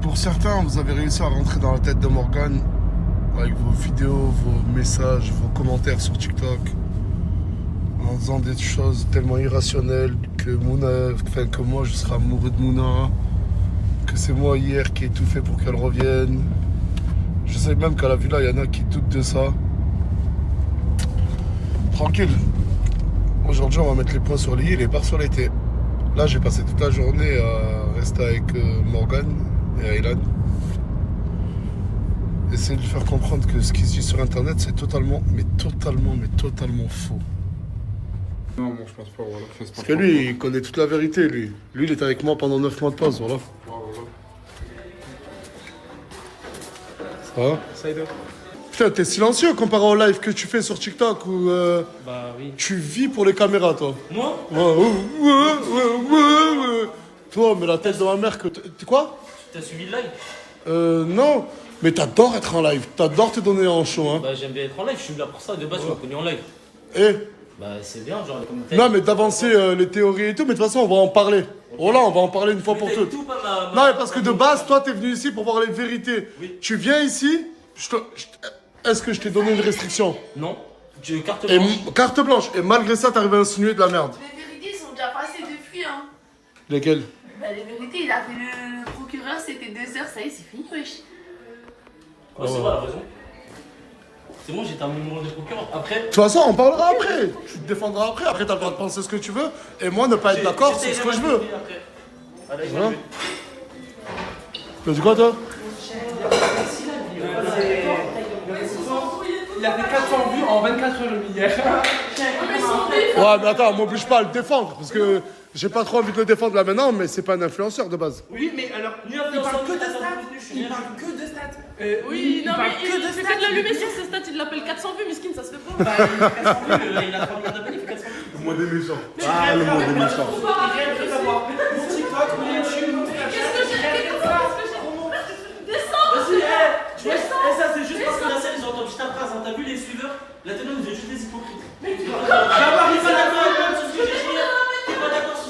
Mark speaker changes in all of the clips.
Speaker 1: Pour certains, vous avez réussi à rentrer dans la tête de Morgan avec vos vidéos, vos messages, vos commentaires sur TikTok, en faisant des choses tellement irrationnelles que que moi je serai amoureux de Mouna, que c'est moi hier qui ai tout fait pour qu'elle revienne. Je sais même qu'à la villa, il y en a qui doutent de ça. Tranquille. Aujourd'hui, on va mettre les points sur les i et les barres sur les t. Là, j'ai passé toute la journée à rester avec Morgan et Aylan. Essayer de lui faire comprendre que ce qui se dit sur Internet, c'est totalement faux.
Speaker 2: Non, moi je pense pas, voilà.
Speaker 1: Parce que lui, il connaît toute la vérité, lui. Lui, il est avec moi pendant 9 mois de pause, voilà. Ça va?
Speaker 3: Saïda.
Speaker 1: Putain, t'es silencieux comparé au live que tu fais sur TikTok où
Speaker 3: Bah oui.
Speaker 1: tu vis pour les caméras, toi.
Speaker 3: Moi
Speaker 1: Ouais. Toi, mais la tête de ma mère que... Quoi?
Speaker 3: T'as suivi le live?
Speaker 1: Non. Mais t'adores être en live. T'adores te donner en show, hein.
Speaker 3: Bah j'aime bien être en live, je suis là pour ça. De base, je m'as connu en live.
Speaker 1: Eh.
Speaker 3: Bah c'est bien, genre comme t'as.
Speaker 1: Non, mais d'avancer les théories et tout, mais de toute façon, on va en parler. Voilà, on va en parler une fois pour toutes. Non, mais parce que de base, toi, t'es venu ici pour voir les vérités.
Speaker 3: Oui.
Speaker 1: Tu viens ici, est-ce que je t'ai donné une restriction?
Speaker 3: Non. Tu carte
Speaker 1: Et
Speaker 3: blanche.
Speaker 1: carte blanche. Et malgré ça, t'arrives à insinuer de la merde.
Speaker 4: Les vérités sont déjà passées depuis, hein.
Speaker 1: Lesquelles?
Speaker 4: Bah, les vérités, il a fait le procureur, c'était 2 heures, ça y est, c'est fini, wesh.
Speaker 3: Ouais, c'est vrai, elle a raison. C'est bon, j'ai terminé mon rôle de procureur. Après.
Speaker 1: De toute façon, on parlera après. Tu te défendras après. Après, t'as le droit de penser ce que tu veux. Et moi, ne pas être d'accord sur ce que je veux.
Speaker 3: Allez,
Speaker 1: Voilà. Tu dis quoi, toi?
Speaker 5: Il a fait 400 vues en 24 heures hier.
Speaker 1: Ouais, mais attends, m'oblige pas à le défendre. Parce que j'ai pas trop envie de le défendre là maintenant, mais c'est pas un influenceur de base.
Speaker 5: Oui, mais alors, il parle que de stats. Il parle que de stats.
Speaker 6: Oui, non, mais il fait pas de l'allumer sur ses stats, il l'appelle 400 vues, miskin, ça se fait pas.
Speaker 3: Il a 3 millions d'appels, il fait 400 vues.
Speaker 1: Le mot des méchants.
Speaker 5: Ah, le mot des méchants. Mon TikTok, mon YouTube.
Speaker 6: Qu'est-ce que j'ai Descends.
Speaker 3: Et ça, c'est juste parce que la scène, ils ont entendu ta phrase. T'as vu les suiveurs? La télé, vous êtes juste des hypocrites. T'es pas d'accord avec moi sur ce que j'ai dit hier. T'es pas d'accord sur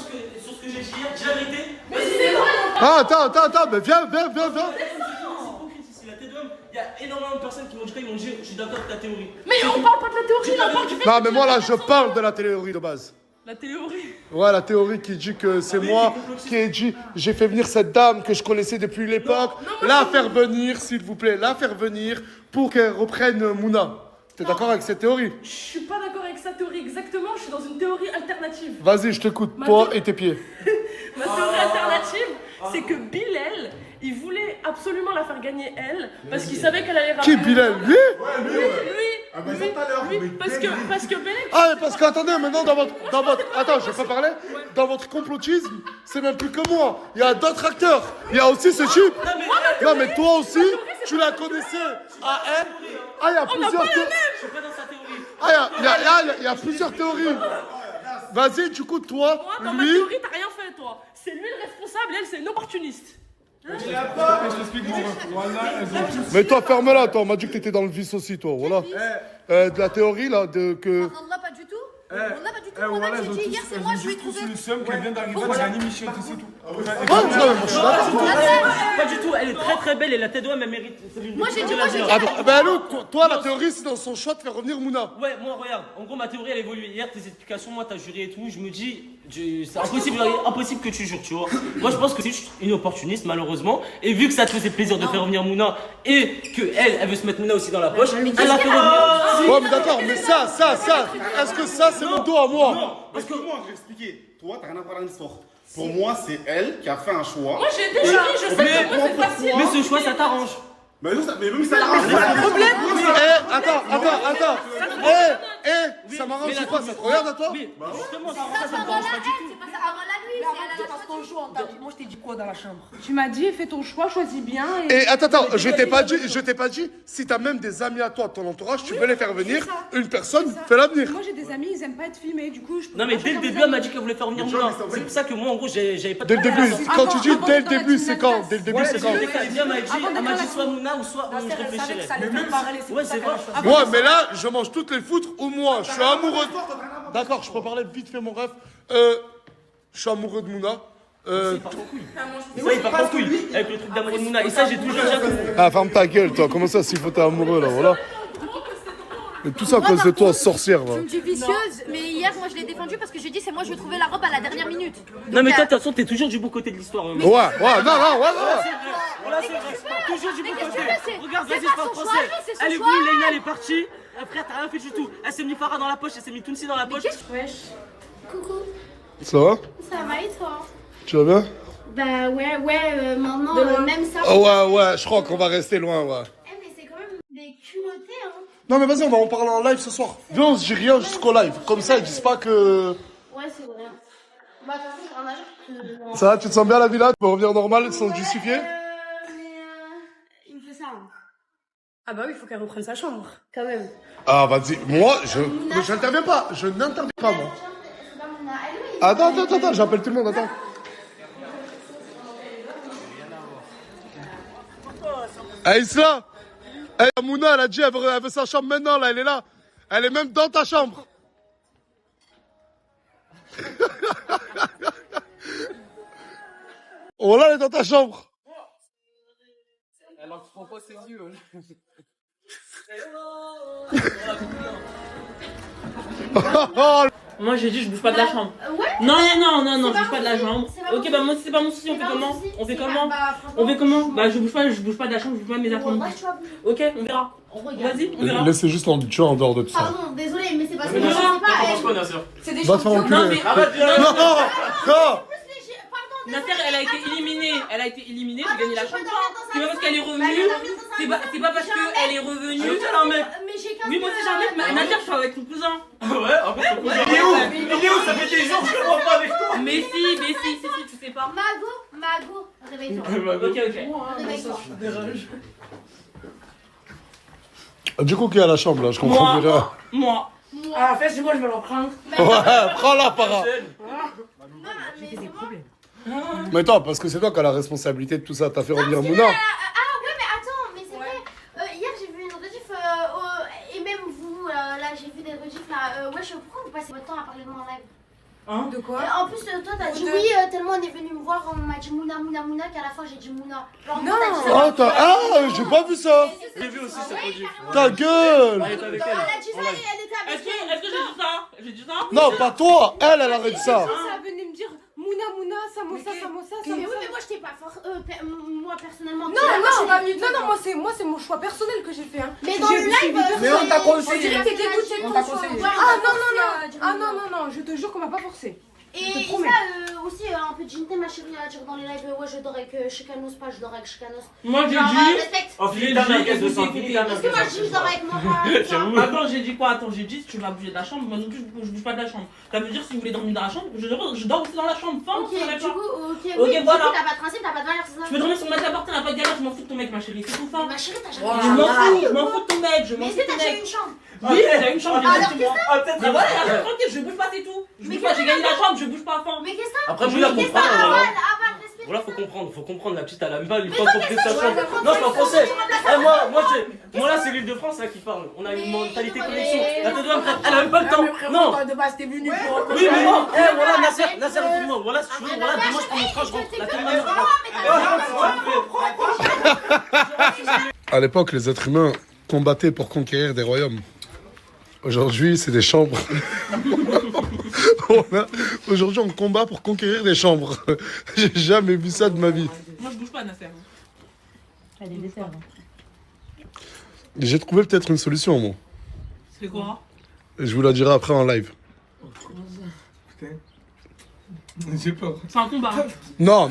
Speaker 3: ce que j'ai dit hier. Dis la vérité.
Speaker 6: Mais c'est vrai.
Speaker 1: Ah, attends, mais viens.
Speaker 3: La T2M, il y a énormément de personnes qui vont dire, je suis d'accord avec ta théorie.
Speaker 6: Mais on parle pas de la théorie, là, on parle du fait.
Speaker 1: Non, mais moi là, je parle de la théorie de base.
Speaker 6: La théorie.
Speaker 1: Ouais, la théorie qui dit que c'est moi qui ai dit j'ai fait venir cette dame que je connaissais depuis l'époque, la faire venir, s'il vous plaît, la faire venir pour qu'elle reprenne Mouna. T'es d'accord avec cette théorie?
Speaker 6: Je suis pas d'accord avec sa théorie exactement, je suis dans une théorie alternative.
Speaker 1: Vas-y, je t'écoute, toi et tes pieds.
Speaker 6: Ma théorie alternative, c'est que Bilal, il voulait absolument la faire gagner elle, parce qu'il savait qu'elle allait
Speaker 1: Qui,
Speaker 6: ramener.
Speaker 1: Bilal? Lui?
Speaker 6: Oui, parce que Bilal.
Speaker 1: Ah, parce qu'attendez, maintenant dans votre... Attends, je vais pas parler. Dans votre complotisme, c'est même plus que moi. Il y a d'autres acteurs. Il y a aussi ce type. Non, mais toi aussi, tu la connaissais à elle. Ah, il y a plusieurs théories.
Speaker 3: Je suis pas dans sa théorie.
Speaker 1: Ah, il y a plusieurs théories. Vas-y, du coup, toi,
Speaker 6: Moi, dans ma
Speaker 1: lui...
Speaker 6: théorie, t'as rien fait, toi. C'est lui le responsable et elle, c'est une opportuniste.
Speaker 2: Je t'explique mon ref. Voilà, elles ont tous.
Speaker 1: Mais toi, ferme-la, toi. On m'a dit que t'étais dans le vice aussi, toi. Voilà. De la théorie, là, de que...
Speaker 4: Wallah, pas du tout. Wallah, pas du tout.
Speaker 2: Voilà,
Speaker 4: Moi-même,
Speaker 2: elles
Speaker 4: j'ai
Speaker 2: ont
Speaker 4: dit
Speaker 2: tous.
Speaker 4: hier, c'est
Speaker 2: Elles
Speaker 4: moi,
Speaker 2: ont
Speaker 4: je lui ai
Speaker 2: juste tous
Speaker 4: trouvé.
Speaker 2: une somme qu'elle vient d'arriver, elle a gagné Michel, c'est tout.
Speaker 1: Ouais, moi, je suis d'accord.
Speaker 3: Pas du tout, elle est très très belle et la T2M, elle mérite. C'est l'une des
Speaker 4: Moi, j'ai
Speaker 3: plus
Speaker 4: dit,
Speaker 3: belles
Speaker 4: moi, j'ai
Speaker 3: de
Speaker 4: dit.
Speaker 3: la
Speaker 1: Ah,
Speaker 3: vie.
Speaker 1: ben, allô, toi, la théorie, c'est dans son choix de faire revenir Mouna.
Speaker 3: Ouais, moi regarde, en gros ma théorie elle évolue. Hier tes explications, moi t'as juré et tout, je me dis, c'est impossible que tu jures, tu vois. Moi je pense que c'est juste une opportuniste malheureusement. Et vu que ça te faisait plaisir de faire revenir Mouna et que elle veut se mettre Mouna aussi dans la poche, elle l'a fait revenir.
Speaker 1: Ouais, mais d'accord, mais ça, est-ce que ça, c'est mon dos à moi?
Speaker 7: Non, parce que moi, je vais expliquer. Toi, t'as rien à voir dans l'histoire. Pour moi, c'est elle qui a fait un choix.
Speaker 6: Moi, j'ai déjà dit, je sais que moi, c'est facile.
Speaker 3: Mais ce choix ça t'arrange.
Speaker 7: Mais non, mais même ça l'arrange
Speaker 1: Attends. Ça m'arrange ou pas? Ça te regarde à toi?
Speaker 3: Mais justement,
Speaker 4: Ça,
Speaker 3: ça me dérange pas du tout.
Speaker 4: c'est pas ça avant la nuit, c'est à la
Speaker 5: Parce qu'on joue, moi je t'ai dit quoi dans la chambre? Tu m'as dit, fais ton choix, choisis bien.
Speaker 1: Et attends, je t'ai pas dit, si t'as même des amis à toi, ton entourage, tu veux les faire venir, une personne, fais-la venir.
Speaker 5: Moi j'ai des amis, ils aiment pas être filmés, du coup je peux.
Speaker 3: Non mais dès le début elle m'a dit qu'elle voulait faire venir Mouna. C'est pour ça que moi en gros j'avais pas de
Speaker 1: Dès le début,
Speaker 3: problème.
Speaker 1: quand tu dis
Speaker 5: avant
Speaker 1: dès le
Speaker 5: d'être dans la
Speaker 1: début,
Speaker 5: team
Speaker 1: c'est quand?
Speaker 5: Adidas.
Speaker 1: Dès le début, c'est quand?
Speaker 3: Dès qu'elle vient, elle m'a dit soit Mouna ou soit je réfléchirais. Ouais, c'est vrai.
Speaker 1: Ouais, mais là, je mange toutes les foutres ou moi, je suis amoureux. D'accord, je peux parler vite fait, mon ref. Je suis amoureux de Mouna.
Speaker 3: Il part en couille. Ça, il part en couille. Avec le truc d'amour de Mouna. Et ça, j'ai toujours jamais.
Speaker 1: Ah, ferme ta gueule, toi. Comment ça, s'il faut t'es amoureux, là, voilà. Mais tout ça à cause de toi, sorcière, là.
Speaker 8: Tu me dis vicieuse, mais hier, moi, je l'ai défendue parce que j'ai dit c'est moi, je vais trouver la robe à la dernière minute.
Speaker 3: Non, mais toi, de toute façon, t'es toujours du bon côté de l'histoire.
Speaker 1: Ouais, non.
Speaker 3: Voilà, c'est vrai. Toujours du bon côté. Regarde, vas-y, je parle français. Elle est venue, Leïna, elle est partie. Après, t'as rien fait du tout. Elle s'est mis Farah dans la poche, elle s'est mis Tounsi dans la poche.
Speaker 8: Wesh. Coucou.
Speaker 1: Ça va?
Speaker 8: Ça va et toi?
Speaker 1: Tu vas bien?
Speaker 8: Bah ouais, maintenant, même ça.
Speaker 1: Oh, ouais, je crois qu'on va rester loin, ouais.
Speaker 8: Eh, mais c'est quand même des culottés, hein.
Speaker 1: Non, mais vas-y, on va en parler en live ce soir. Viens, on se dit rien jusqu'au live. Comme ça, ils disent pas que.
Speaker 8: Ouais, c'est vrai. Bah, de toute façon, j'ai rien à dire.
Speaker 1: Ça va, tu te sens bien à la villa? Tu peux revenir normal sans te justifier?
Speaker 8: Il me fait ça, hein.
Speaker 6: Ah bah oui, il faut qu'elle reprenne sa chambre.
Speaker 8: Quand même.
Speaker 1: Ah, vas-y, moi, je n'interviens pas. Je n'interviens pas, moi. Attends, j'appelle tout le monde, attends. Hey, Isla! Hey, Mouna, elle a dit, elle veut sa chambre maintenant, là, elle est là. Elle est même dans ta chambre. Oh là, elle est dans ta chambre.
Speaker 5: Elle en prend pas ses yeux.
Speaker 9: Moi j'ai dit je bouge pas de la chambre.
Speaker 8: Ouais.
Speaker 9: Non, je bouge pas de la
Speaker 8: souci,
Speaker 9: chambre.
Speaker 8: c'est pas
Speaker 9: Ok,
Speaker 8: mon
Speaker 9: bah moi si c'est pas mon souci, on fait comment? On fait comment? On fait comment? Bah je bouge pas de la chambre, je bouge pas de mes affaires.
Speaker 8: Ouais, tu vas bouger.
Speaker 9: Ok, on verra. Vas-y, on verra.
Speaker 1: Laissez juste en dehors de tout ça.
Speaker 8: Pardon, désolé, mais c'est parce que
Speaker 9: Mais
Speaker 8: je sais
Speaker 9: non,
Speaker 8: pas.
Speaker 6: C'est des
Speaker 1: Va te faire
Speaker 6: champions.
Speaker 1: enculer.
Speaker 9: Non mais
Speaker 1: Non.
Speaker 9: Nasser, elle a été éliminée, j'ai gagné la chambre. C'est pas parce qu'elle est revenue. C'est pas parce qu'elle est revenue.
Speaker 8: Mais j'ai qu'un
Speaker 9: Oui, moi aussi j'ai un mec, mais Nasser, je suis avec ton cousin.
Speaker 3: Ouais, en fait, il est où? Ça fait des jours que je comprends pas avec toi.
Speaker 9: Mais si, tu sais pas.
Speaker 8: Mago, réveille-toi.
Speaker 9: Ok.
Speaker 8: Réveille-toi.
Speaker 1: Du coup, qui est à la chambre, là? Je comprends plus rien.
Speaker 9: Moi.
Speaker 6: Ah, en fait, c'est moi, je vais leur prendre.
Speaker 1: Ouais, prends-la, Farah.
Speaker 8: Non, mais c'est moi.
Speaker 1: Mais toi, parce que c'est toi qui as la responsabilité de tout ça. T'as fait revenir Mouna.
Speaker 8: Ah ouais, mais attends, mais c'est vrai. Hier, j'ai vu une rediff, et même vous, là, j'ai vu des rediffs, là. Wesh, pourquoi vous passez votre temps à parler de moi en live?
Speaker 6: De quoi?
Speaker 8: En plus, toi, t'as dit oui, tellement on est venu me voir, on m'a dit Mouna, qu'à la fin, j'ai dit Mouna. Genre,
Speaker 6: Non.
Speaker 8: toi, t'as dit ça.
Speaker 1: J'ai pas vu ça.
Speaker 3: J'ai vu aussi cette rediff.
Speaker 1: Ta gueule.
Speaker 3: Elle était avec
Speaker 8: Elle
Speaker 3: elle.
Speaker 8: a dit ça et elle était avec
Speaker 9: Est-ce que j'ai dit ça? J'ai dit ça?
Speaker 1: Non, pas toi. Elle a dit ça.
Speaker 6: Ça venait me dire Mouna, samosa.
Speaker 8: Mais oui, mais moi, je t'ai pas moi, personnellement.
Speaker 6: Non, moi c'est mon choix personnel que j'ai fait. Hein.
Speaker 8: Mais dans le live,
Speaker 5: Mais on t'a
Speaker 6: On
Speaker 5: conseillé.
Speaker 6: dirait que t'es dégoûté de
Speaker 5: On
Speaker 6: ton
Speaker 5: t'a
Speaker 6: choix.
Speaker 5: conseillé.
Speaker 6: Non, je te jure qu'on m'a pas forcé.
Speaker 8: Et
Speaker 6: te
Speaker 8: ça
Speaker 6: promets.
Speaker 8: Aussi, un peu de dignité, ma chérie, à dire dans les lives, ouais, je dors avec Chicanos, pas je dors avec Chicanos.
Speaker 9: Moi j'ai
Speaker 8: Genre,
Speaker 9: dit.
Speaker 8: respecte.
Speaker 3: Oh, finis ta merguez de sang,
Speaker 9: Écoutez,
Speaker 3: finis ta
Speaker 8: Parce que
Speaker 3: merguez.
Speaker 8: moi, je dis, je dors avec moi.
Speaker 3: J'avoue.
Speaker 9: Attends, j'ai dit quoi? Attends, j'ai dit tu vas bouger de la chambre. Moi non plus, je bouge pas de la chambre. Ça veut dire si vous voulez dormir dans la chambre, je dors aussi dans la chambre. Fin,
Speaker 8: Ok,
Speaker 9: ça va
Speaker 8: du
Speaker 9: pas.
Speaker 8: coup, ok,
Speaker 9: Ok,
Speaker 8: oui,
Speaker 9: voilà.
Speaker 8: du coup, t'as pas de principe, t'as pas de valeur, c'est ça?
Speaker 9: Je peux dormir sur le matelas par terre, t'as pas de galère, je m'en fous de ton mec, ma chérie. C'est tout ça.
Speaker 8: Ma chérie, t'as
Speaker 9: Je
Speaker 8: jamais
Speaker 9: m'en fous de ton mec, je m'en
Speaker 8: Mais
Speaker 9: fous
Speaker 8: est-ce
Speaker 9: de
Speaker 8: que
Speaker 9: ton
Speaker 8: t'as
Speaker 9: mec.
Speaker 8: une chambre?
Speaker 9: Oui, j'ai une chambre,
Speaker 8: Alors,
Speaker 9: exactement.
Speaker 3: Ah, peut-être.
Speaker 9: Mais voilà, reste tranquille, je bouge pas, c'est tout. Je bouge pas, j'ai gagné la chambre, je bouge pas, fin.
Speaker 8: Mais qu'est-ce que t'as?
Speaker 3: Après, Mouna
Speaker 8: Qu'est-ce que
Speaker 3: comprend.
Speaker 8: t'as?
Speaker 3: Voilà.
Speaker 8: Avale, respecte.
Speaker 3: Voilà, faut comprendre, la petite, elle a même pas eu le
Speaker 8: Mais
Speaker 3: temps de
Speaker 8: toi,
Speaker 3: compter
Speaker 8: qu'est-ce
Speaker 3: sa
Speaker 8: que tu
Speaker 3: chambre.
Speaker 8: veux comprendre?
Speaker 3: Non, je parle français.
Speaker 8: C'est
Speaker 3: Moi là, c'est l'île de France là qui parle. On a une
Speaker 8: Mais-
Speaker 3: mentalité
Speaker 8: mais-
Speaker 3: connexion. La tête elle a même pas le temps. Non.
Speaker 6: De base, t'es venu pour.
Speaker 3: Oui, mais non. Eh, voilà, Nasser, dis-moi. Voilà, si tu veux, voilà, dis-moi, je prends mon train, je rentre. La tête
Speaker 1: À l'époque, les êtres humains combattaient pour conquérir des royaumes. Aujourd'hui, c'est des chambres. Aujourd'hui, on combat pour conquérir des chambres. J'ai jamais vu ça de ma vie.
Speaker 9: Moi, je bouge pas, Nasser.
Speaker 6: Elle est dessert.
Speaker 1: J'ai trouvé peut-être une solution, moi.
Speaker 9: C'est quoi?
Speaker 1: Je vous la dirai après en live.
Speaker 5: J'ai peur.
Speaker 9: C'est un combat.
Speaker 1: Non.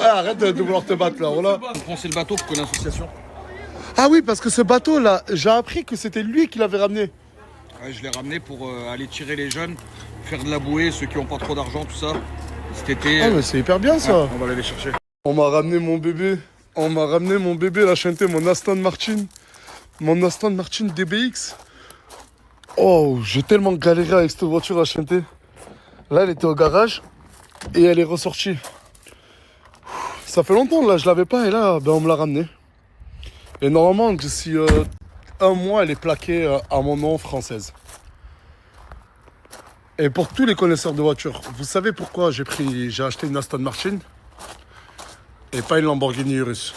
Speaker 1: Arrête de vouloir te battre là, voilà.
Speaker 5: C'est le bateau pour une association.
Speaker 1: Ah oui, parce que ce bateau-là, j'ai appris que c'était lui qui l'avait ramené.
Speaker 5: Ouais, je l'ai ramené pour aller tirer les jeunes, faire de la bouée, ceux qui n'ont pas trop d'argent, tout ça. Cet été.
Speaker 1: Ah mais c'est hyper bien ça.
Speaker 5: On va aller les chercher.
Speaker 1: On m'a ramené mon bébé. La chanté, mon Aston Martin. Mon Aston Martin DBX. Oh, j'ai tellement galéré avec cette voiture à chanter. Là, elle était au garage et elle est ressortie. Ça fait longtemps, là, je l'avais pas et là, on me l'a ramenée. Et normalement, d'ici un mois, elle est plaquée à mon nom française. Et pour tous les connaisseurs de voitures, vous savez pourquoi j'ai acheté une Aston Martin et pas une Lamborghini Urus?